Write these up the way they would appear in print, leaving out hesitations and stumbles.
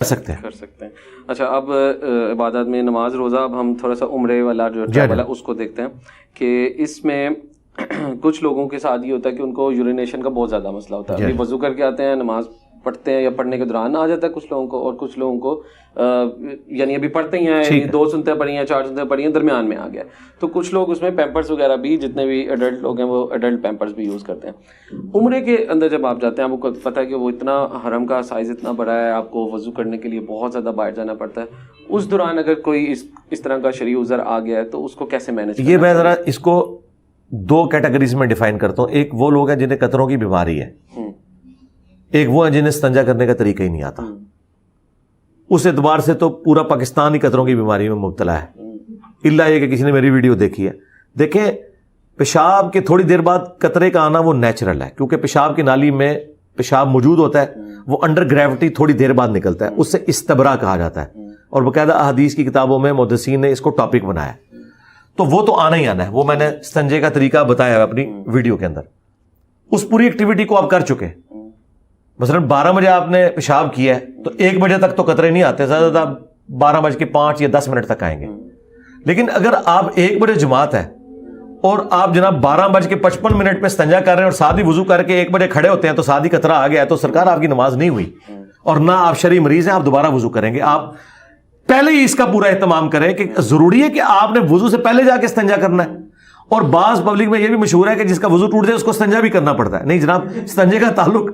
سکتے ہیں. اچھا اب عبادات میں نماز روزہ، اب ہم تھوڑا سا عمرے والا جو ٹریول ہے اس کو دیکھتے ہیں کہ اس میں کچھ لوگوں کے ساتھ یہ ہوتا ہے کہ ان کو یورینیشن کا بہت زیادہ مسئلہ ہوتا ہے. ابھی وضو کر کے آتے ہیں، نماز پڑھتے ہیں یا پڑھنے کے دوران آ جاتا ہے کچھ لوگوں کو، اور کچھ لوگوں کو یعنی ابھی پڑھتے ہی ہیں، 2 سنتیں پڑھی ہیں 4 سنتیں پڑھی ہیں، درمیان میں آ گیا. تو کچھ لوگ اس میں پیمپرس وغیرہ بھی، جتنے بھی ایڈلٹ لوگ ہیں وہ ایڈلٹ پیمپرس بھی یوز کرتے ہیں. عمرے کے اندر جب آپ جاتے ہیں، آپ کو پتہ ہے کہ وہ اتنا حرم کا سائز اتنا بڑا ہے، آپ کو وضو کرنے کے لیے بہت زیادہ باہر جانا پڑتا ہے. اس دوران اگر کوئی اس طرح کا شرعی عذر آ گیا ہے تو اس کو کیسے مینیج کرنا؟ یہ میں ذرا اس کو 2 کیٹیگریز میں ڈیفائن کرتا ہوں. ایک وہ لوگ ہیں جنہیں قطروں کی بیماری ہے، ایک وہ ہیں جنہیں استنجا کرنے کا طریقہ ہی نہیں آتا. اس اعتبار سے تو پورا پاکستان ہی قطروں کی بیماری میں مبتلا ہے، الا یہ کہ کسی نے میری ویڈیو دیکھی ہے. دیکھیں، پیشاب کے تھوڑی دیر بعد قطرے کا آنا وہ نیچرل ہے، کیونکہ پیشاب کی نالی میں پیشاب موجود ہوتا ہے، وہ انڈر گریوٹی تھوڑی دیر بعد نکلتا ہے، اس سے استبرا کہا جاتا ہے، اور باقاعدہ احادیث کی کتابوں میں محدثین نے اس کو ٹاپک بنایا. تو وہ تو آنا ہی آنا ہے، وہ میں نے استنجے کا طریقہ بتایا ہے اپنی ویڈیو کے اندر. اس پوری ایکٹیویٹی کو آپ کر چکے. مثلا 12 بجے آپ نے پیشاب کیا ہے تو 1 بجے تک تو قطرے نہیں آتے، زیادہ زیادہ 12:05 یا 10 منٹ تک آئیں گے. لیکن اگر آپ 1 بجے جماعت ہے اور آپ جناب 12:55 پہ استنجا کر رہے ہیں اور ساتھ ہی وضو کر کے 1 بجے کھڑے ہوتے ہیں تو ساتھ ہی قطرہ آ گیا ہے، تو سرکار آپ کی نماز نہیں ہوئی، اور نہ آپ شرعی مریض ہیں، آپ دوبارہ وضو کریں گے. آپ پہلے ہی اس کا پورا اہتمام کریں کہ ضروری ہے کہ آپ نے وضو سے پہلے جا کے استنجا کرنا ہے. اور بعض پبلک میں یہ بھی مشہور ہے کہ جس کا وضو ٹوٹ جائے اس کو استنجا بھی کرنا پڑتا ہے. نہیں جناب، استنجے کا تعلق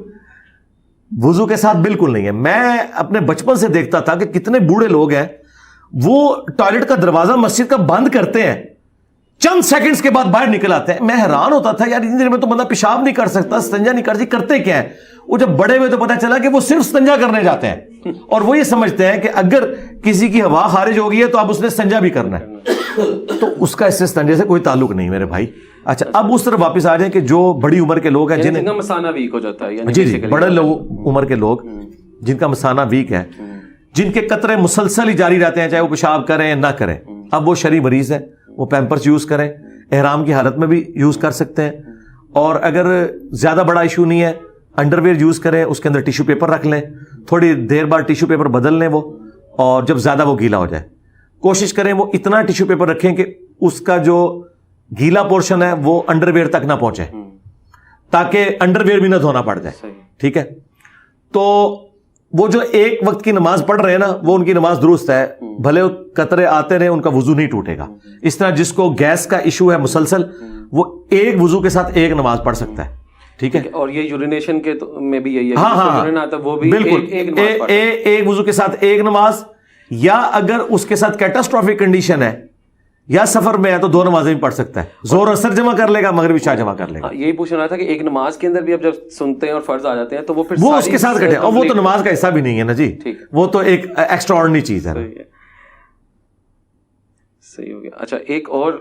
وضو کے ساتھ بالکل نہیں ہے. میں اپنے بچپن سے دیکھتا تھا کہ کتنے بوڑھے لوگ ہیں وہ ٹوائلٹ کا دروازہ مسجد کا بند کرتے ہیں، چند سیکنڈز کے بعد باہر نکل آتے ہیں. میں حیران ہوتا تھا، یار اتنی دیر میں تو بندہ پیشاب نہیں کر سکتا، استنجا نہیں کر سکتا، کرتے کیا ہے؟ وہ جب بڑے ہوئے تو پتہ چلا کہ وہ صرف استنجا کرنے جاتے ہیں، اور وہ یہ سمجھتے ہیں کہ اگر کسی کی ہوا خارج ہو گئی ہے تو اب اس نے استنجا بھی کرنا ہے. تو اس کا اس سے استنجے سے کوئی تعلق نہیں میرے بھائی. اچھا، اب اس طرف واپس آ جائیں کہ جو بڑی عمر کے لوگ ہیں جن کا مثانہ ویک ہو جاتا ہے، جی بڑے عمر کے لوگ جن کا مثانہ ویک ہے، جن کے قطرے مسلسل ہی جاری رہتے ہیں چاہے وہ پیشاب کریں نہ کریں، اب وہ شرعی مریض ہے، وہ پیمپرس یوز کریں، احرام کی حالت میں بھی یوز کر سکتے ہیں. اور اگر زیادہ بڑا ایشو نہیں ہے، انڈر ویئر یوز کریں، اس کے اندر ٹیشو پیپر رکھ لیں، تھوڑی دیر بعد ٹیشو پیپر بدل لیں وہ، اور جب زیادہ وہ گیلا ہو جائے کوشش کریں وہ اتنا ٹیشو پیپر رکھیں کہ اس کا جو گیلا پورشن ہے وہ انڈر ویئر تک نہ پہنچے، تاکہ انڈر ویئر بھی نہ دھونا پڑ جائے. ٹھیک ہے، تو وہ جو ایک وقت کی نماز پڑھ رہے ہیں نا، وہ ان کی نماز درست ہے، بھلے قطرے آتے رہے، ان کا وضو نہیں ٹوٹے گا. اس طرح جس کو گیس کا ایشو ہے مسلسل، وہ ایک وضو کے ساتھ ایک نماز پڑھ سکتا ہے. ٹھیک ہے، اور یہ یورینیشن کے میں بھی یہی ہے، ہاں وہ بھی بالکل ایک وضو کے ساتھ ایک نماز، یا اگر اس کے ساتھ کیٹاسٹرافک کنڈیشن ہے یا سفر میں ہے تو 2 نمازیں بھی پڑھ سکتا ہے. زور اثر جمع کر لے گا، مغرب عشاء جمع کر لے گا. یہی پوچھ رہا تھا کہ ایک نماز کے اندر بھی اب جب سنتے ہیں اور فرض آ جاتے ہیں تو وہ پھر وہ اس کے ساتھ کٹے، اور وہ تو نماز کا حصہ بھی نہیں ہے نا جی، وہ تو ایک ایکسٹرا آرڈنری چیز ہے. صحیح ہو گیا. اچھا، ایک اور